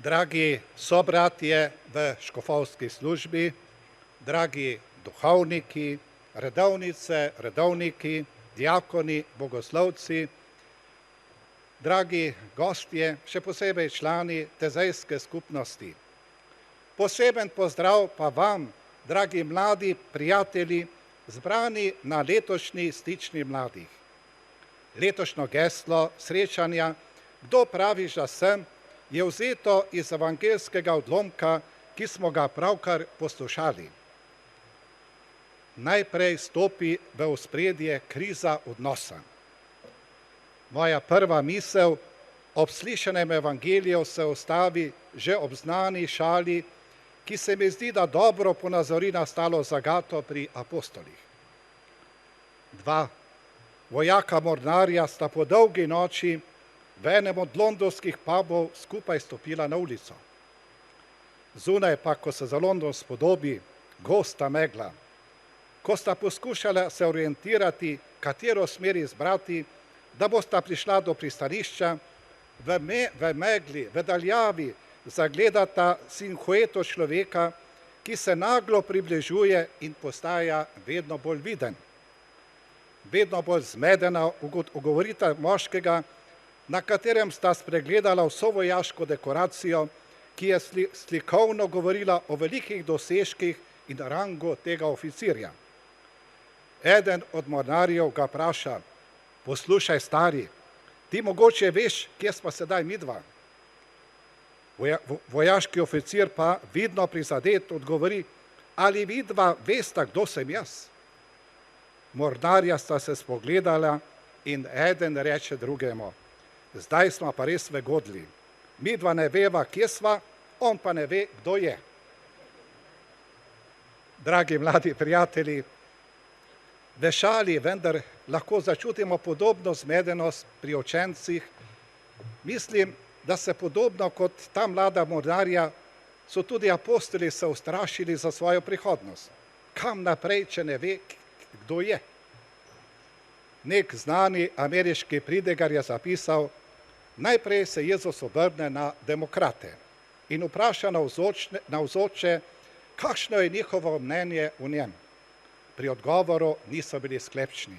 Dragi sobratje v škofovski službi, dragi duhovniki, redovnice, redovniki, diakoni, bogoslovci, dragi gostje, še posebej člani tezejske skupnosti. Poseben pozdrav pa vam, dragi mladi prijatelji, zbrani na letošnji stični mladih. Letošnjo geslo srečanja Kdo praviš, da sem, je vzeto iz evangeljskega odlomka, ki smo ga pravkar poslušali. Najprej stopi v ospredje kriza odnosa. Moja prva misel ob slišanem evangeliju se ustavi že ob znani šali, ki se mi zdi, da dobro ponazori nastalo zagato pri apostolih. Dva vojaka mornarja sta po dolgi noči v enem od londonskih pubov skupaj stopila na ulico. Zunaj pa, ko se za London spodobi, gosta megla. Ko sta poskušala se orientirati, katero smer izbrati, da bosta prišla do pristanišča, v megli, v daljavi zagledata silhueto človeka, ki se naglo približuje in postaja vedno bolj viden. Vedno bolj zmedena ugovorita moškega, na katerem sta spregledala vso vojaško dekoracijo, ki je slikovno govorila o velikih dosežkih in rangu tega oficirja. Eden od mornarjev ga vpraša: poslušaj, stari, ti mogoče veš, kje sva sedaj midva? Vojaški oficir pa, vidno prizadet, odgovori: ali vidva vesta, kdo sem jaz? Mornarja sta se spogledala in eden reče drugemu: zdaj smo pa res v godlji. Midva ne veva, kje sva, on pa ne ve, kdo je. Dragi mladi prijatelji, v šali vendar lahko začutimo podobno zmedenost pri učencih. Mislim, da se podobno kot ta mlada mornarja so tudi apostoli se ustrašili za svojo prihodnost. Kam naprej, če ne ve, kdo je? Nek znani ameriški pridigar je zapisal: najprej se Jezus obrne na demokrate in vpraša navzoče, kakšno je njihovo mnenje o njem. Pri odgovoru niso bili sklepčni.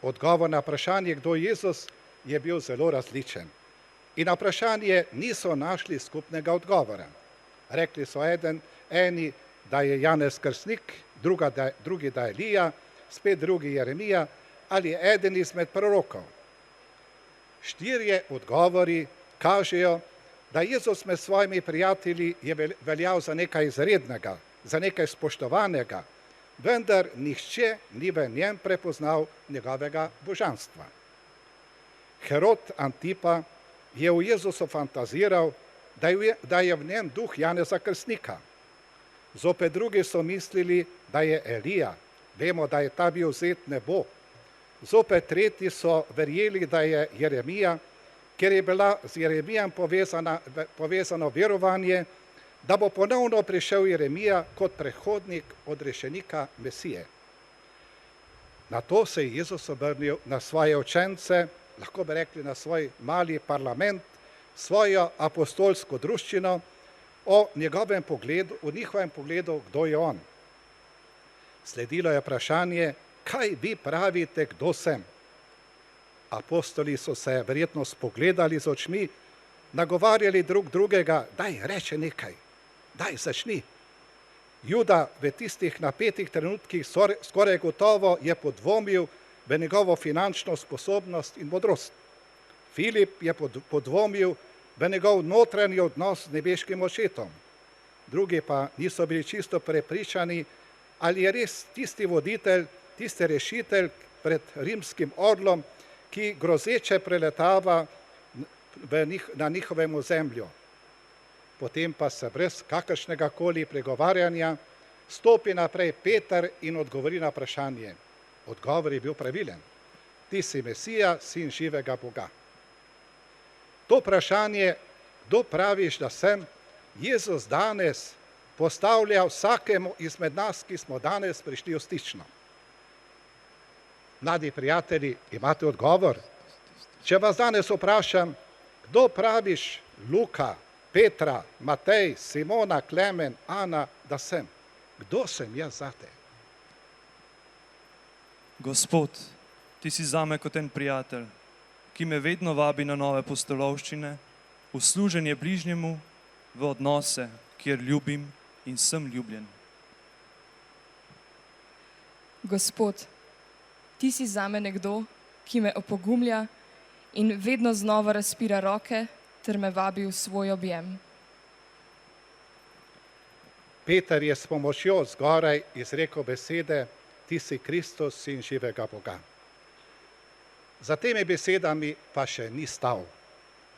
Odgovor na vprašanje, kdo je Jezus, je bil zelo različen. In na vprašanje niso našli skupnega odgovora. Rekli so eni, da je Janez Krstnik, drugi, da je Elija, spet drugi Jeremija ali eden izmed prorokov. Štirje odgovori kažejo, da Jezus med svojimi prijatelji je veljal za nekaj izrednega, za nekaj spoštovanega, vendar nihče ni v njem prepoznal njegovega božanstva. Herod Antipa je v Jezusu fantaziral, da je v njem duh Janeza Krstnika. Zopet drugi so mislili, da je Elija, vemo, da je ta bil vzet nebo. Zopet tretji so verjeli, da je Jeremija, ker je bila z Jeremijem povezano verovanje, da bo ponovno prišel Jeremija kot prehodnik odrešenika Mesije. Na to se je Jezus obrnil na svoje učence, lahko bi rekli na svoj mali parlament, svojo apostolsko druščino, o njihovem pogledu, kdo je on. Sledilo je vprašanje: kaj vi pravite, kdo sem? Apostoli so se verjetno spogledali z očmi, nagovarjali drug drugega: daj, reče nekaj, daj, začni. Juda v tistih napetih trenutkih skoraj gotovo je podvomil v njegovo finančno sposobnost in modrost. Filip je podvomil v njegov notranji odnos z nebeškim očetom. Drugi pa niso bili čisto prepričani, ali je res tisti voditelj, tisti rešitelj pred rimskim orlom, ki grozeče preletava na njihovem ozemlju. Potem pa se brez kakršnega koli pregovarjanja stopi naprej Peter in odgovori na vprašanje. Odgovor je bil pravilen: ti si Mesija, sin živega Boga. To vprašanje, kdo praviš, da sem, Jezus danes postavlja vsakemu izmed nas, ki smo danes prišli v stično. Mladi prijatelji, imate odgovor? Če vas danes vprašam, kdo praviš, Luka, Petra, Matej, Simona, Klemen, Ana, da sem. Kdo sem jaz zate? Gospod, ti si zame kot en prijatelj, ki me vedno vabi na nove pustolovščine, v služenje bližnjemu, v odnose, kjer ljubim in sem ljubljen. Gospod, ti si zame nekdo, ki me opogumlja in vedno znova razpira roke ter me vabi v svoj objem. Peter je s pomočjo zgoraj izrekel besede: Ti si Kristus, sin živega Boga. Za temi besedami pa še ni stal.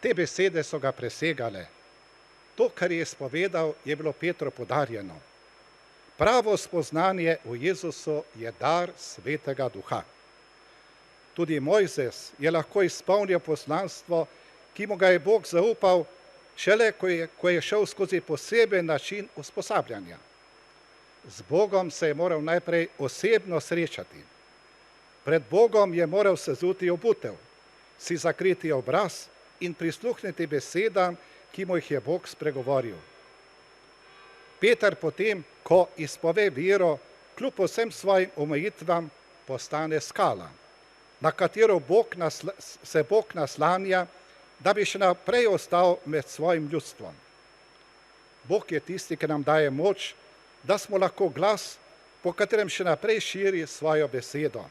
Te besede so ga presegale. To, kar je izpovedal, je bilo Petru podarjeno. Pravo spoznanje v Jezusu je dar Svetega Duha. Tudi Mojzes je lahko izpolnil poslanstvo, ki mu ga je Bog zaupal, šele ko je šel skozi poseben način usposabljanja. Z Bogom se je moral najprej osebno srečati. Pred Bogom je moral sezuti obutev, si zakriti obraz in prisluhniti besedam, ki mu jih je Bog spregovoril. Peter potem, ko izpove vero, kljub vsem svojim omejitvam, postane skala, na katero se Bog naslanja, da bi še naprej ostal med svojim ljudstvom. Bog je tisti, ki nam daje moč, da smo lahko glas, po katerem še naprej širi svojo besedo.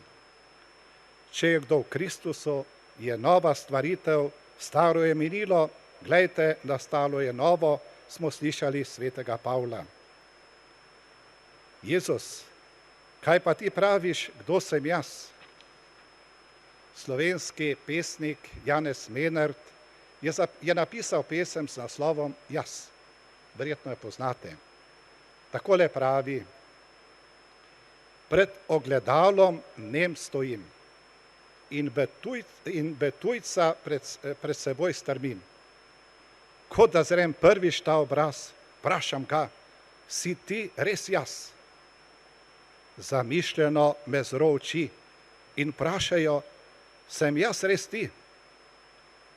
Če je kdo v Kristusu, je nova stvaritev, staro je minilo, glejte, nastalo je novo, smo slišali svetega Pavla. Jezus, kaj pa ti praviš, kdo sem jaz? Slovenski pesnik Janez Menert je napisal pesem z naslovom Jaz. Verjetno jo poznate. Takole pravi: Pred ogledalom nem stojim in betujca pred seboj strmim. Kot da zrem prvič ta obraz, vprašam ga: si ti res jaz? Zamišljeno me zro oči in vprašajo: sem jaz res ti?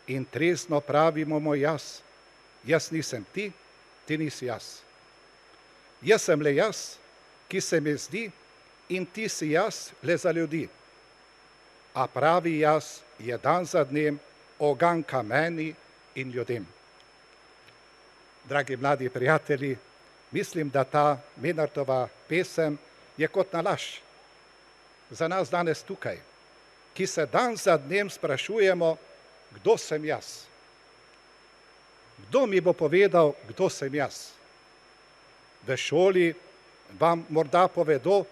In trezno pravimo moj jaz: jaz nisem ti, ti nisi jaz. Jaz sem le jaz, ki se mi zdi, in ti si jaz le za ljudi. A pravi jaz je dan za dnem oganka meni in ljudem. Dragi mladi prijatelji, mislim, da ta Menartova pesem je kot nalašč za nas danes tukaj, ki se dan za dnem sprašujemo, kdo sem jaz. Kdo mi bo povedal, kdo sem jaz? V šoli vam morda povedo,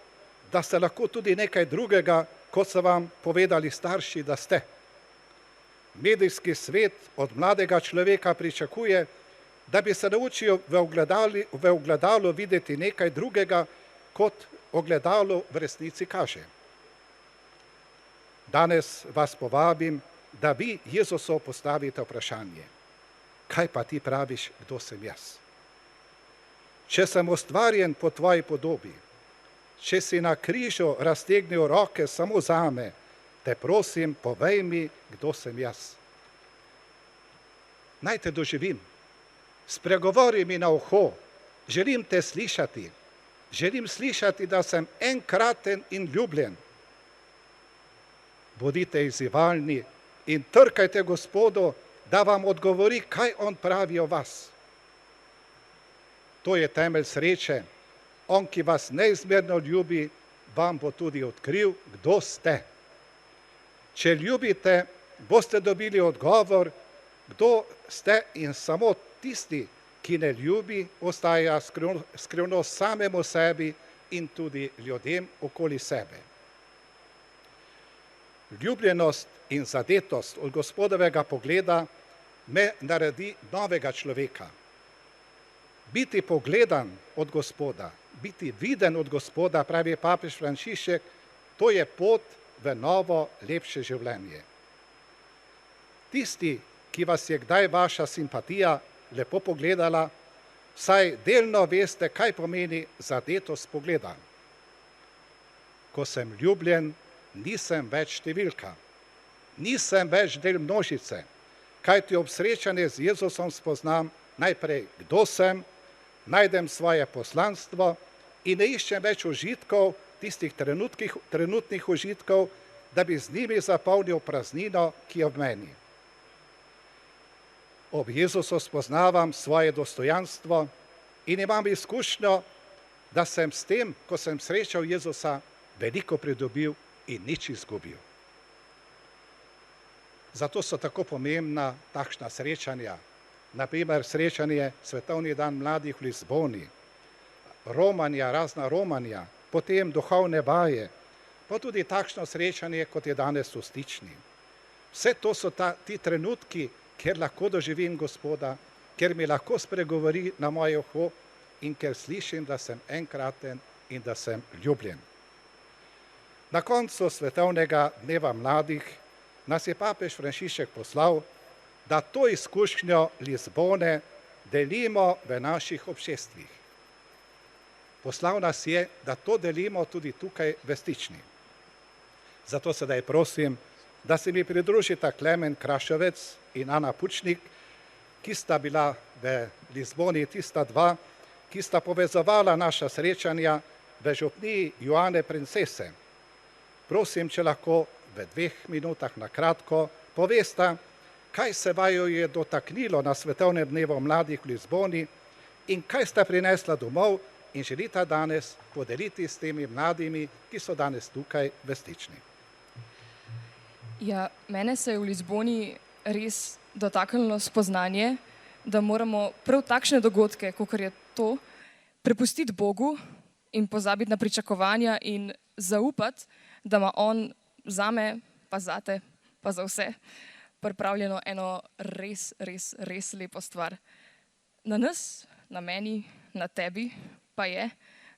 da ste lahko tudi nekaj drugega, kot so vam povedali starši, da ste. Medijski svet od mladega človeka pričakuje, da bi se naučil v ogledalu videti nekaj drugega, kot ogledalo v resnici kaže. Danes vas povabim, da vi Jezusu postavite vprašanje: kaj pa ti praviš, kdo sem jaz? Če sem ustvarjen po tvoji podobi, če si na križu raztegnil roke samo zame, te prosim, povej mi, kdo sem jaz. Naj te doživim, spregovori mi na uho, želim te slišati, želim slišati, da sem enkraten in ljubljen. Bodite izzivalni in trkajte Gospodu, da vam odgovori, kaj on pravi o vas. To je temelj sreče. On, ki vas neizmerno ljubi, vam bo tudi odkril, kdo ste. Če ljubite, boste dobili odgovor, kdo ste, in samo tisti, ki ne ljubi, ostaja skrivnost samemu sebi in tudi ljudem okoli sebe. Ljubljenost in zadetost od Gospodovega pogleda me naredi novega človeka. Biti pogledan od Gospoda, biti viden od Gospoda, pravi papež Frančišek, to je pot v novo, lepše življenje. Tisti, ki vas je kdaj vaša simpatija lepo pogledala, saj delno veste, kaj pomeni zadetost pogleda. Ko sem ljubljen, nisem več številka, nisem več del množice, kajti ob srečanju z Jezusom spoznam, najprej, kdo sem, najdem svoje poslanstvo in ne iščem več užitkov, tistih trenutnih užitkov, da bi z njimi zapolnil praznino, ki je v meni. Ob Jezusu spoznavam svoje dostojanstvo in imam izkušnjo, da sem s tem, ko sem srečal Jezusa, veliko pridobil in nič izgubil. Zato so tako pomembna takšna srečanja, na primer srečanje Svetovni dan mladih v Lizboni, razna romanja, potem duhovne vaje, pa tudi takšno srečanje, kot je danes v Stični. Vse to so ti trenutki, kjer lahko doživim Gospoda, kjer mi lahko spregovori na moje uho in kjer slišim, da sem enkraten in da sem ljubljen. Na koncu Svetovnega dneva mladih nas je papež Frančišek poslal, da to izkušnjo Lizbone delimo v naših obšestvih. Poslal nas je, da to delimo tudi tukaj v Stični. Zato sedaj prosim, da se mi pridružita Klemen Krašovec in Ana Pučnik, ki sta bila v Lizboni tista dva, ki sta povezovala naša srečanja v župniji Joane Princese. Prosim, če lahko v 2 minutah na kratko povesta, kaj se vaju je dotaknilo na Svetovnem dnevu mladih v Lizboni in kaj sta prinesla domov in želita danes podeliti s temi mladimi, ki so danes tukaj v Stični. Ja, mene se je v Lizboni res dotaknilo spoznanje, da moramo prav takšne dogodke, kakor je to, prepustiti Bogu in pozabiti na pričakovanja in zaupati, da ima on zame, pa zate, pa za vse pripravljeno eno res lepo stvar. Na nas, na meni, na tebi pa je,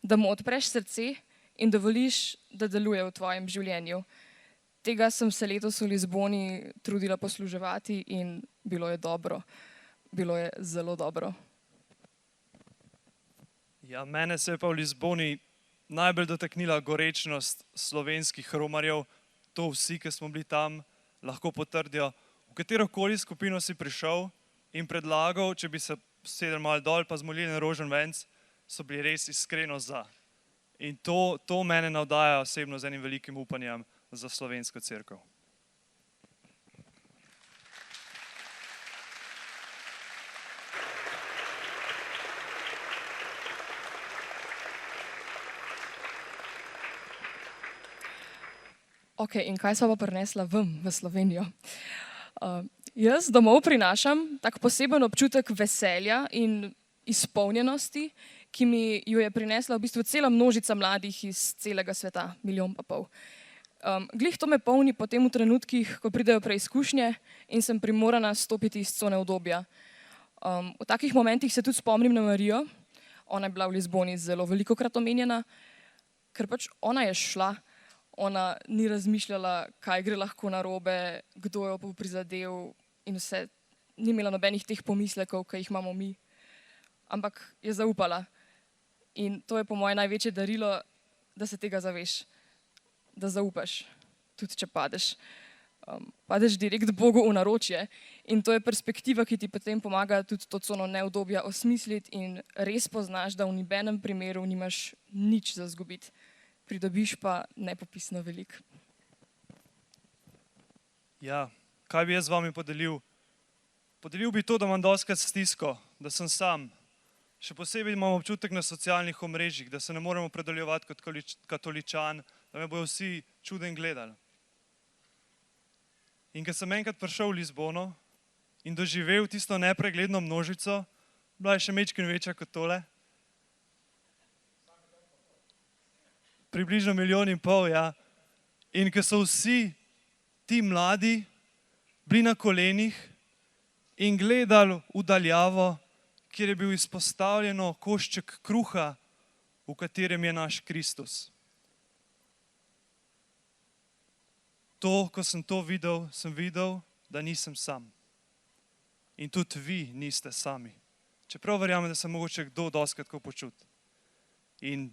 da mu odpreš srce in dovoliš, da deluje v tvojem življenju. Tega sem se letos v Lizboni trudila posluževati in bilo je dobro. Bilo je zelo dobro. Ja, mene se je pa v Lizboni najbolj dotaknila gorečnost slovenskih romarjev. To vsi, ki smo bili tam, lahko potrdijo. V katerokoli skupino si prišel in predlagal, če bi se sedel malo dol pa zmolili na rožen venc, so bili res iskreno za. In to mene navdaja osebno z enim velikim upanjem za slovensko cerkev. Ok, in kaj sva pa prinesla v Slovenijo? Jaz domov prinašam tak poseben občutek veselja in izpolnjenosti, ki mi jo je prinesla v bistvu cela množica mladih iz celega sveta, 1,5 milijona. Glih to me polni potem v trenutkih, ko pridejo preizkušnje in sem primorana stopiti iz cone udobja. V takih momentih se tudi spomnim na Marijo, ona je bila v Lizboni zelo velikokrat omenjena, ker pač ona je šla, ona ni razmišljala, kaj gre lahko narobe, kdo jo bo prizadel in vse, ni imela nobenih teh pomislekov, ki jih imamo mi, ampak je zaupala. In to je po moje največje darilo, da se tega zaveš, da zaupaš, tudi če padeš. Padeš direkt Bogu v naročje in to je perspektiva, ki ti potem pomaga tudi to cono neudobja osmisliti in res poznaš, da v nobenem primeru nimaš nič za izgubiti. Pridobiš pa nepopisno veliko. Ja, kaj bi jaz z vami podelil? Podelil bi to, da imam dostikrat stisko, da sem sam. Še posebej imam občutek na socialnih omrežjih, da se ne moremo opredeljevati kot katoličan, da me bojo vsi čuden gledali. In ko sem enkrat prišel v Lizbono in doživel tisto nepregledno množico, bila je še majčkeno večja kot tole, približno 1,5 milijona, ja. In ko so vsi ti mladi bili na kolenih in gledali v daljavo, kjer je bil izpostavljeno košček kruha, v katerem je naš Kristus. Ko sem to videl, sem videl, da nisem sam. In tudi vi niste sami. Čeprav verjamem, da se mogoče kdo dostikrat tako počuti. In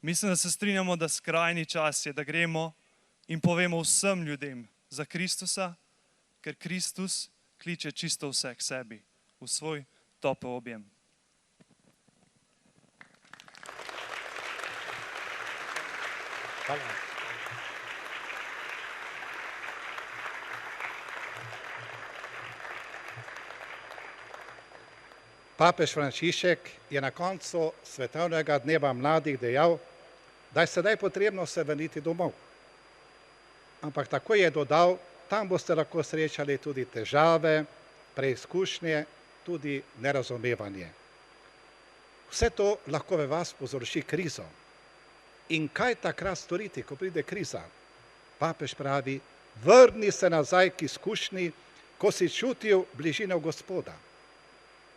mislim, da se strinjamo, da skrajni čas je, da gremo in povemo vsem ljudem za Kristusa, ker Kristus kliče čisto vse k sebi, v svoj topel objem. Hvala. Papež Frančišek je na koncu svetovnega dneva mladih dejal, da je sedaj potrebno se vrniti domov. Ampak tako je dodal, tam boste lahko srečali tudi težave, preizkušnje, tudi nerazumevanje. Vse to lahko v vas povzroči krizo. In kaj takrat storiti, ko pride kriza? Papež pravi, vrni se nazaj k izkušnji, ko si čutil bližino Gospoda.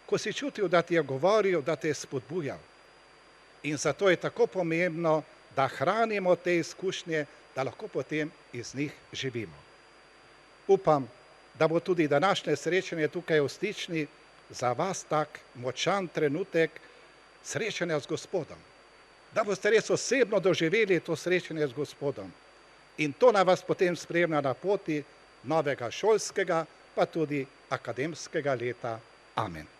Ko si čutil, da ti je govoril, da te je spodbujal. In zato je tako pomembno, da hranimo te izkušnje, da lahko potem iz njih živimo. Upam, da bo tudi današnje srečanje tukaj v Stični za vas tak močan trenutek srečanja z Gospodom. Da boste res osebno doživeli to srečanje z Gospodom. In to naj vas potem spremlja na poti novega šolskega, pa tudi akademskega leta. Amen.